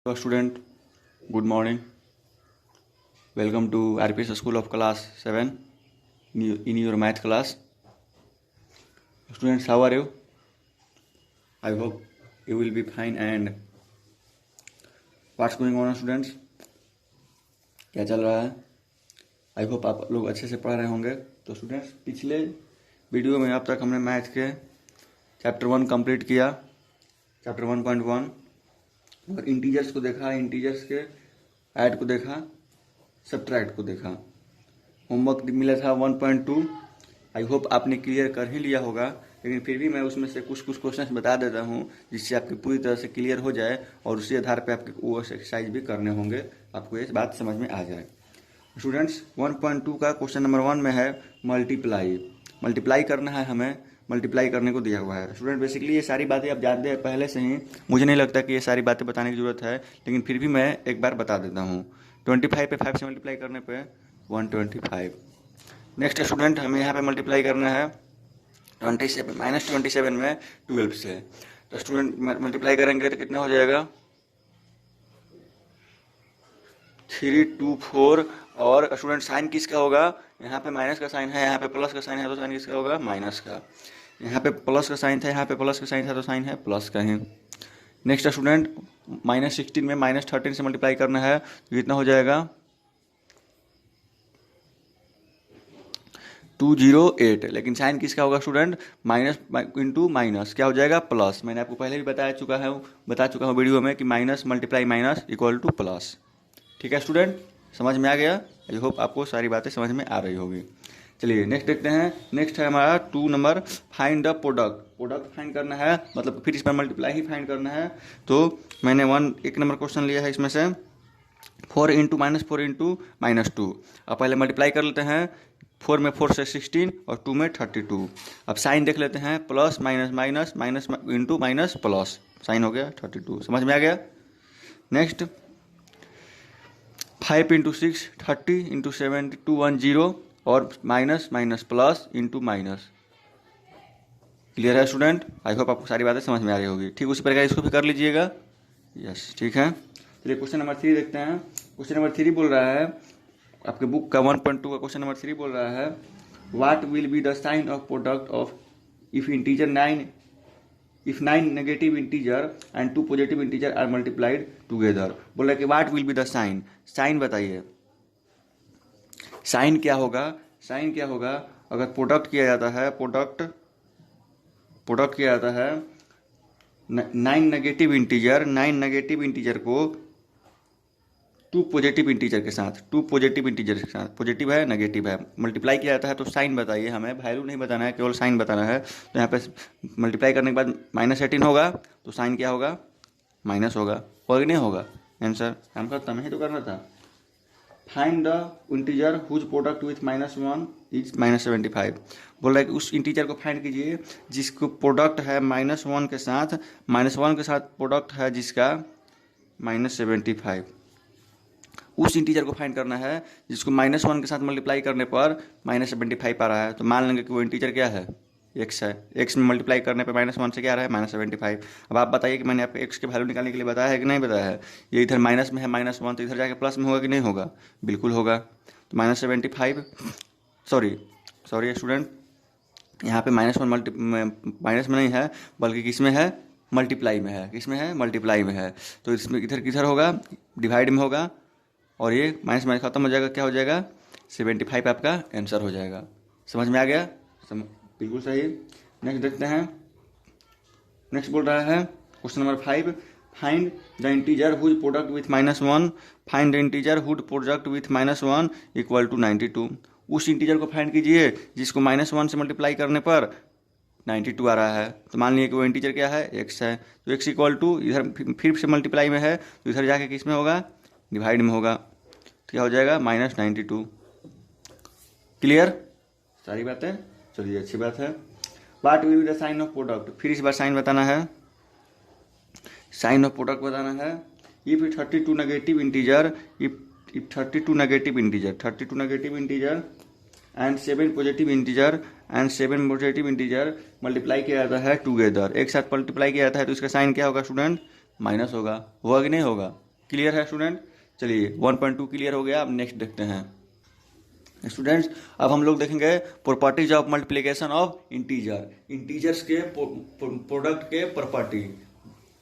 Hello student, good morning. Welcome to RPS School of Class 7 in your math class. Students, how are you? I hope you will be fine. And what's going on students? क्या चल रहा है? I hope आप लोग अच्छे से पढ़ रहे होंगे. तो स्टूडेंट्स, पिछले वीडियो में अब तक हमने मैथ के चैप्टर 1 कंप्लीट किया, चैप्टर 1.1, और इंटीजर्स को देखा, इंटीजर्स के ऐड को देखा, सब्ट्रैक्ट को देखा. होमवर्क मिला था 1.2. आई होप आपने क्लियर कर ही लिया होगा, लेकिन फिर भी मैं उसमें से कुछ क्वेश्चंस बता देता हूँ जिससे आपकी पूरी तरह से क्लियर हो जाए और उसी आधार पे आपके वो एक्सरसाइज भी करने होंगे, आपको ये बात समझ में आ जाए. स्टूडेंट्स, 1.2 का क्वेश्चन नंबर 1 में है मल्टीप्लाई करना है, हमें मल्टीप्लाई करने को दिया हुआ है. स्टूडेंट, बेसिकली ये सारी बातें आप जानते हैं पहले से ही, मुझे नहीं लगता कि ये सारी बातें बताने की जरूरत है, लेकिन फिर भी मैं एक बार बता देता हूँ. 25 पे 5 से मल्टीप्लाई करने पे 125. नेक्स्ट स्टूडेंट, हमें यहाँ पे मल्टीप्लाई करना है 27 में 12 से. तो स्टूडेंट मल्टीप्लाई करेंगे तो कितना हो जाएगा? 3, 2, 4. और स्टूडेंट साइन किसका होगा? यहाँ पे माइनस का साइन है, यहाँ पे प्लस का साइन है, तो साइन किसका होगा? माइनस का. यहाँ पे प्लस का साइन था, यहाँ पे प्लस का साइन था, तो साइन है प्लस का ही. नेक्स्ट स्टूडेंट, -16 में -13 से मल्टीप्लाई करना है, तो कितना हो जाएगा? 208. लेकिन साइन किसका होगा स्टूडेंट? माइनस इंटू माइनस क्या हो जाएगा? प्लस. मैंने आपको पहले भी बता चुका हूँ वीडियो में कि minus multiply minus equal two plus. ठीक है स्टूडेंट, समझ में आ गया? आई होप आपको सारी बातें समझ में आ रही होगी. चलिए नेक्स्ट देखते हैं. नेक्स्ट है हमारा 2 number, find the product find करना है, मतलब फिर इस पर मल्टीप्लाई ही फाइंड करना है. तो मैंने 1 नंबर क्वेश्चन लिया है, इसमें से 4 इंटू -4 इंटू -2. अब पहले मल्टीप्लाई कर लेते हैं. 4 में 4 से 16 और 2 में 32. अब साइन देख लेते हैं, plus minus minus minus into minus plus, sign हो गया 32. समझ में आ गया? नेक्स्ट 5 इंटू 6 30 इंटू 7 210 और minus minus plus into minus. Clear है स्टूडेंट? आई होप आपको सारी बातें समझ में आ रही होगी. ठीक उसी प्रकार इसको भी कर लीजिएगा. यस, ठीक है. चलिए क्वेश्चन नंबर 3 देखते हैं. क्वेश्चन नंबर 3 बोल रहा है, आपके बुक का 1.2 का क्वेश्चन नंबर 3 बोल रहा है, what will be the sign of product of if 9 negative integer and 2 positive integer are multiplied together. बोल रहा है कि what will be the sign. Sign बताइए, साइन क्या होगा? साइन क्या होगा अगर प्रोडक्ट किया जाता है, प्रोडक्ट किया जाता है 9 नेगेटिव इंटीजर को 2 पॉजिटिव इंटीजर के साथ, पॉजिटिव है नेगेटिव है, मल्टीप्लाई किया जाता है. तो साइन बताइए, हमें वैल्यू नहीं बताना है, केवल साइन बताना है. तो यहाँ पे मल्टीप्लाई करने के बाद -18 होगा, तो साइन क्या होगा? माइनस होगा. और नहीं होगा? आंसर हम खत्म ही तो करना था. Find the integer whose product with -1 is -75. बोल रहा है कि उस इंटीजर को फाइंड कीजिए जिसको प्रोडक्ट है -1 के साथ, प्रोडक्ट है जिसका -75. उस इंटीजर को फाइंड करना है जिसको -1 के साथ मल्टीप्लाई करने पर -75 आ रहा है. तो मान लेंगे कि वो इंटीजर क्या है? x है. x में मल्टीप्लाई करने पर -1 से क्या आ रहा है? -75. अब आप बताइए कि मैंने आपको x के वैल्यू निकालने के लिए बताया है कि नहीं बताया है? ये इधर माइनस में है -1, तो इधर जाके प्लस में होगा कि नहीं होगा? बिल्कुल होगा. तो -75, सॉरी स्टूडेंट, यहाँ पे -1 माइनस में नहीं है, बल्कि किस में है? मल्टीप्लाई में है. किस में है? मल्टीप्लाई में है. तो इसमें इधर किधर होगा? डिवाइड में होगा, और ये माइनस माइनस खत्म हो जाएगा. क्या हो जाएगा? 75 आपका आंसर हो जाएगा. समझ में आ गया? बिल्कुल सही. नेक्स्ट देखते हैं. नेक्स्ट बोल रहा है question number 5, find the integer whose product with -1. Find the integer whose product with -1 equal to 92. उस इंटीजर को फाइंड कीजिए जिसको -1 से मल्टीप्लाई करने पर 92 आ रहा है. तो मान लीजिए कि वो इंटीजर क्या है? x है. तो x इक्वल टू इधर फिर से मल्टीप्लाई में है, तो इधर जाके किस में होगा? डिवाइड में होगा. तो क्या हो जाएगा? -92. क्लियर सारी बातें? चलिए अच्छी बात है. What will be the sign of product. फिर इस बार साइन बताना है, साइन ऑफ प्रोडक्ट बताना है. If 32 negative integer, if 32 negative integer and 7 positive integer multiply किया जाता है टुगेदर, एक साथ मल्टीप्लाई किया जाता है, तो इसका साइन क्या होगा स्टूडेंट? माइनस होगा. कि नहीं होगा? क्लियर है स्टूडेंट? चलिए 1.2 क्लियर हो गया। अब नेक्स्ट देखते हैं स्टूडेंट्स। अब हम लोग देखेंगे properties of multiplication of integer, integers के प्रोडक्ट के प्रॉपर्टी,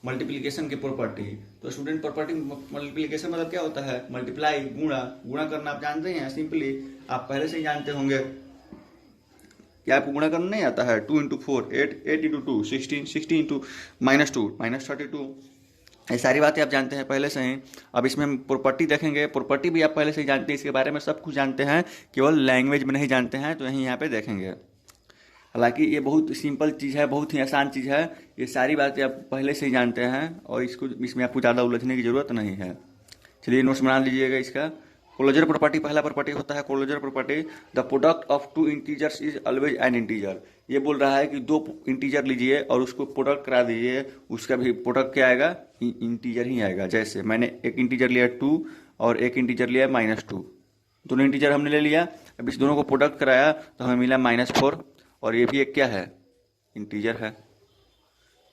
मल्टीप्लिकेशन के प्रॉपर्टी। तो स्टूडेंट प्रॉपर्टी मल्टीप्लिकेशन मतलब क्या होता है? मल्टीप्लाई, गुणा। गुणा करना आप जानते हैं सिंपली, आप पहले से ही जानते होंगे। क्या आपको गुणा करना नहीं आता है? 2 इंटू 4 8, 8 इंटू 2 16, 16 इंटू -2 -32। ये सारी बातें आप जानते हैं पहले से ही। अब इसमें हम प्रॉपर्टी देखेंगे। प्रॉपर्टी भी आप पहले से ही जानते हैं, इसके बारे में सब कुछ जानते हैं, केवल लैंग्वेज में नहीं जानते हैं, तो यही यहाँ पे देखेंगे। हालांकि ये बहुत सिंपल चीज़ है, बहुत ही आसान चीज़ है। ये सारी बातें आप पहले से ही जानते हैं और इसमें आपको ज़्यादा उलझने की ज़रूरत नहीं है। चलिए नोट्स बना लीजिएगा इसका। क्लोजर प्रॉपर्टी, पहला प्रॉपर्टी होता है closure property. The product of two integers is always an integer. ये बोल रहा है कि दो इंटीजर लीजिए और उसको प्रोडक्ट करा दीजिए, उसका भी प्रोडक्ट क्या आएगा? इंटीजर ही आएगा। जैसे मैंने एक इंटीजर लिया 2 और एक इंटीजर लिया -2, दोनों इंटीजर हमने ले लिया। अब इस दोनों को प्रोडक्ट कराया तो हमें मिला -4, और ये भी एक क्या है? इंटीजर है।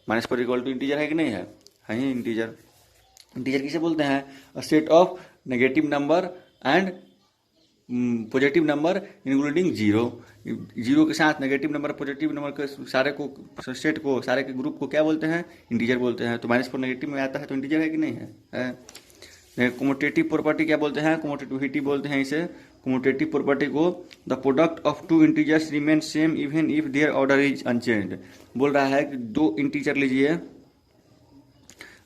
-4 इक्वल टू इंटीजर है कि नहीं है? है ही इंटीजर। इंटीजर किसे बोलते हैं? A set of negative number and positive number including zero. Zero के साथ नेगेटिव नंबर, पॉजिटिव नंबर के सारे को, सेट को, सारे के ग्रुप को क्या बोलते हैं? इंटीजर बोलते हैं। तो -4 नेगेटिव में आता है तो इंटीजर है कि नहीं है? कम्यूटेटिव प्रॉपर्टी क्या बोलते हैं? कम्यूटेटिविटी बोलते हैं इसे। कम्यूटेटिव प्रॉपर्टी को the product of two integers remain same even if their order is unchanged. बोल रहा है कि दो इंटीजर लीजिए,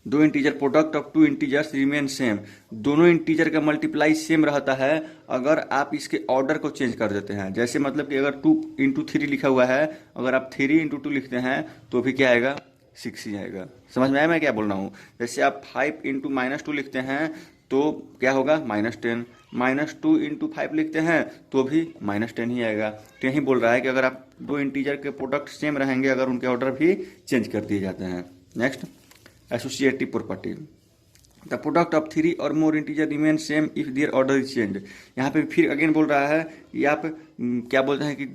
दो integer, product of two integers remain same, दोनों इंटीजर का मल्टीप्लाई सेम रहता है अगर आप इसके ऑर्डर को चेंज कर देते हैं। जैसे मतलब कि अगर 2 इंटू 3 लिखा हुआ है, अगर आप 3 इंटू 2 लिखते हैं तो भी क्या आएगा? 6 ही आएगा। समझ में आया मैं क्या बोल रहा हूँ? जैसे आप 5 इंटू -2 लिखते हैं तो क्या होगा? -10। -2 इंटू 5 लिखते हैं तो भी -10 ही आएगा। तो यही बोल रहा है कि अगर आप दो इंटीजर के प्रोडक्ट सेम रहेंगे अगर उनके ऑर्डर भी चेंज कर दिए जाते हैं। Next associative property. The product of 3 और more integer remain same if their order is change. यहाँ पे फिर अगेन बोल रहा है कि आप क्या बोलते हैं कि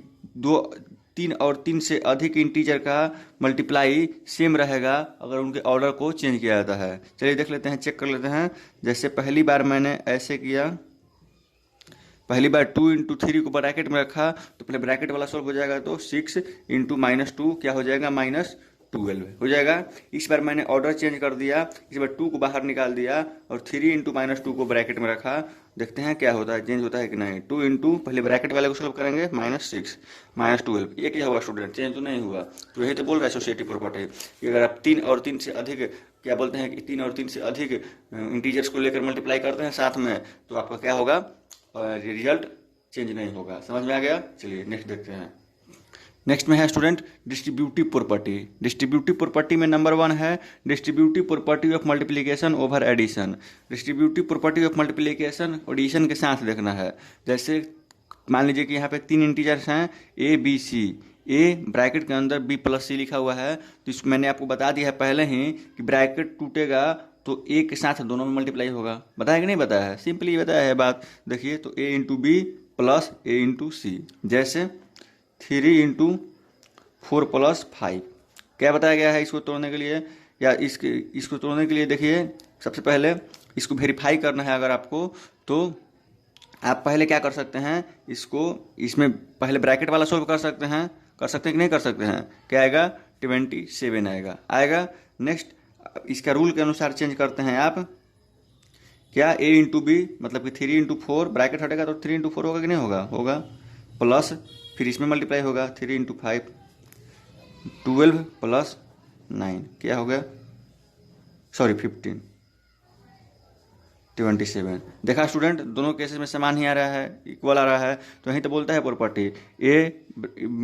3 और 3 से अधिक इंटीजर का मल्टीप्लाई सेम रहेगा अगर उनके ऑर्डर को चेंज किया जाता है। चलिए देख लेते हैं, चेक कर लेते हैं। जैसे पहली बार मैंने ऐसे किया, पहली बार 2 इंटू 3 को ब्रैकेट में रखा तो पहले ब्रैकेट वाला सॉल्व हो जाएगा, तो 6 इंटू -2 क्या हो जाएगा? -12 हो जाएगा। इस बार मैंने ऑर्डर चेंज कर दिया, इस बार 2 को बाहर निकाल दिया और 3 इंटू -2 को ब्रैकेट में रखा। देखते हैं क्या होता है, चेंज होता है कि नहीं। 2 इंटू पहले ब्रैकेट वाले को सॉल्व करेंगे, -6 -12, ये क्या हुआ स्टूडेंट? चेंज तो नहीं हुआ। तो यही तो बोल रहा है एसोसिएटिव प्रॉपर्टी कि अगर आप 3 और 3 से अधिक, क्या बोलते हैं कि 3 और 3 से अधिक इंटीजर्स को लेकर मल्टीप्लाई करते हैं साथ में, तो आपका क्या होगा? रिजल्ट चेंज नहीं होगा। समझ में आ गया? चलिए नेक्स्ट देखते हैं। नेक्स्ट में है student distributive property. Distributive property में नंबर 1 है distributive property of multiplication over addition. Distributive property of multiplication addition के साथ देखना है। जैसे मान लीजिए कि यहाँ पे 3 इंटीजर्स हैं A B C, A bracket के अंदर B + C लिखा हुआ है, तो इसको मैंने आपको बता दिया है पहले ही कि ब्रैकेट टूटेगा तो A के साथ दोनों में मल्टीप्लाई होगा। बताया कि नहीं बताया है? सिंपली बताया है बात। देखिए तो A into B plus A into C। जैसे 3 इंटू 4 + 5 क्या बताया गया है इसको तोड़ने के लिए, या इसको तोड़ने के लिए देखिए सबसे पहले इसको वेरीफाई करना है अगर आपको, तो आप पहले क्या कर सकते हैं, इसको इसमें पहले ब्रैकेट वाला सॉल्व कर सकते हैं कि नहीं कर सकते हैं? क्या आएगा? 27 आएगा। नेक्स्ट इसका रूल के अनुसार चेंज करते हैं आप, क्या A इंटू बी मतलब कि 3 इंटू 4 ब्रैकेट हटेगा तो 3 इंटू 4 होगा कि नहीं होगा? होगा। प्लस फिर इसमें मल्टीप्लाई होगा 3 इंटू 5 12 + 9 क्या हो गया? सॉरी 15 27। देखा स्टूडेंट, दोनों केसेस में समान ही आ रहा है, इक्वल आ रहा है। तो यहीं तो बोलता है property A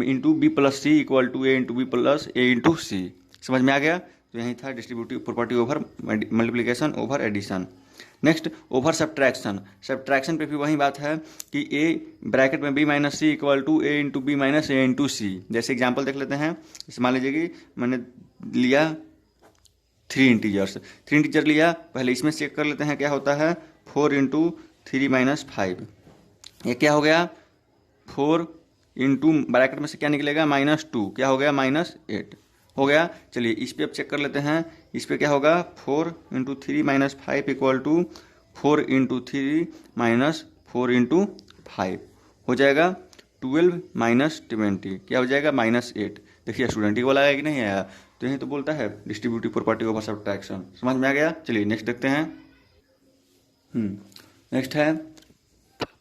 into B + C equal to A into B + A into C। समझ में आ गया? तो यही था distributive property over multiplication over addition. Next over subtraction. Subtraction पे भी वही बात है कि A ब्रैकेट में B - C equal to A into B - A into C। जैसे एग्जाम्पल देख लेते हैं। जैसे मान लीजिए कि मैंने लिया 3 इंटीजर लिया, पहले इसमें चेक कर लेते हैं क्या होता है। 4 इंटू 3 - 5 ये क्या हो गया? 4 इंटू ब्रैकेट में से क्या निकलेगा? -2 क्या हो गया? -8 हो गया। चलिए इस पर अब चेक कर लेते हैं, इस पे क्या होगा 4 into 3 minus 5 equal to 4 into 3 minus 4 into 5 हो जाएगा 12 माइनस 20 क्या हो जाएगा -8। देखिए स्टूडेंट ये बोला है कि नहीं आया, तो यही तो बोलता है डिस्ट्रीब्यूटिव प्रॉपर्टी ऑफ सब्ट्रैक्शन। समझ में आ गया। चलिए नेक्स्ट देखते हैं। नेक्स्ट है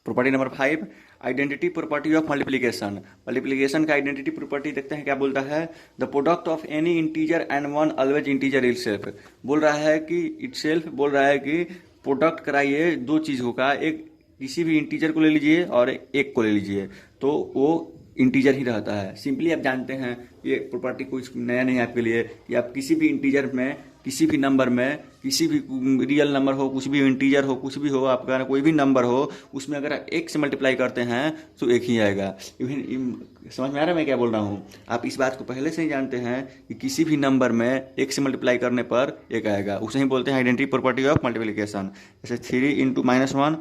property number 5, identity property of multiplication. Multiplication का आइडेंटिटी प्रॉपर्टी देखते हैं क्या बोलता है। The product of any integer and one always integer itself. बोल रहा है कि इटसेल्फ बोल रहा है कि प्रोडक्ट कराइए दो चीज़ों का, एक किसी भी इंटीजर को ले लीजिए और एक को ले लीजिए, तो वो इंटीजर ही रहता है। सिंपली आप जानते हैं ये प्रॉपर्टी कुछ नया नहीं है आपके लिए कि आप किसी भी इंटीजर में, किसी भी नंबर में, किसी भी रियल नंबर हो, कुछ भी इंटीजर हो, कुछ भी हो, आपका कोई भी नंबर हो, उसमें अगर एक से मल्टीप्लाई करते हैं तो एक ही आएगा। समझ में आ रहा है मैं क्या बोल रहा हूँ। आप इस बात को पहले से ही जानते हैं कि किसी भी नंबर में एक से मल्टीप्लाई करने पर एक आएगा, उसे ही बोलते हैं आइडेंटिटी प्रॉपर्टी ऑफ मल्टीप्लिकेशन। जैसे 3 इंटू -1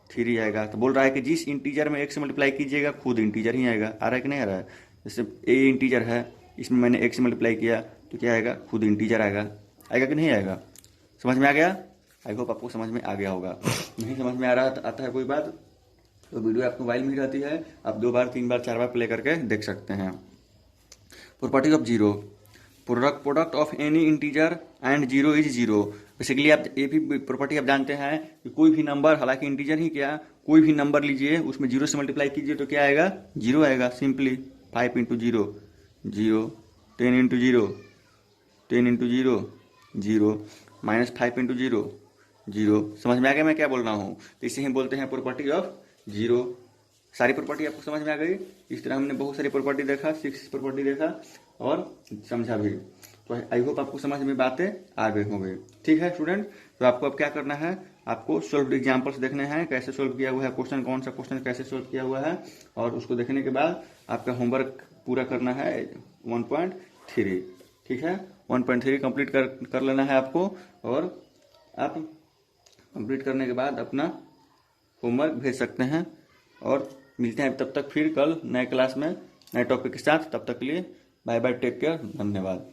3 आएगा, तो बोल रहा है कि जिस इंटीजर में एक से मल्टीप्लाई कीजिएगा खुद इंटीजर ही आएगा। आ रहा है कि नहीं आ रहा है। जैसे ए इंटीजर है, इसमें मैंने एक से मल्टीप्लाई किया तो क्या आएगा, खुद इंटीजर आएगा। आएगा कि नहीं आएगा। समझ में आ गया। आई होप आपको समझ में आ गया होगा। नहीं समझ में आ रहा आता है कोई बात, तो वीडियो आपको मोबाइल में ही रहती है, आप 2 बार 3 बार 4 बार प्ले करके देख सकते हैं। Property of zero, product of any integer and zero is zero. Basically आप ये भी प्रॉपर्टी आप जानते हैं कि कोई भी नंबर, हालांकि इंटीजर ही क्या, कोई भी नंबर लीजिए उसमें जीरो से मल्टीप्लाई कीजिए तो क्या आएगा, जीरो आएगा। Simply 5 into zero zero, 10 into zero 10 into zero zero, -5 into zero zero. समझ में आ गया मैं क्या बोल रहा हूँ। तो इसे ही बोलते हैं प्रॉपर्टी ऑफ जीरो। सारी प्रॉपर्टी आपको समझ में आ गई। इस तरह हमने बहुत सारी प्रॉपर्टी देखा, 6 प्रॉपर्टी देखा और समझा भी। तो आई होप आपको समझ में बातें आ गई होंगी। ठीक है स्टूडेंट, तो आपको अब क्या करना है, आपको सोल्व एग्जाम्पल्स देखने हैं, कैसे सोल्व किया हुआ है क्वेश्चन, कौन सा क्वेश्चन कैसे सोल्व किया हुआ है, और उसको देखने के बाद आपका होमवर्क पूरा करना है 1.3। ठीक है, 1.3 कंप्लीट कर लेना है आपको, और आप कंप्लीट करने के बाद अपना होमवर्क भेज सकते हैं। और मिलते हैं तब तक फिर कल नए क्लास में नए टॉपिक के साथ। तब तक के लिए बाय बाय, टेक केयर, धन्यवाद।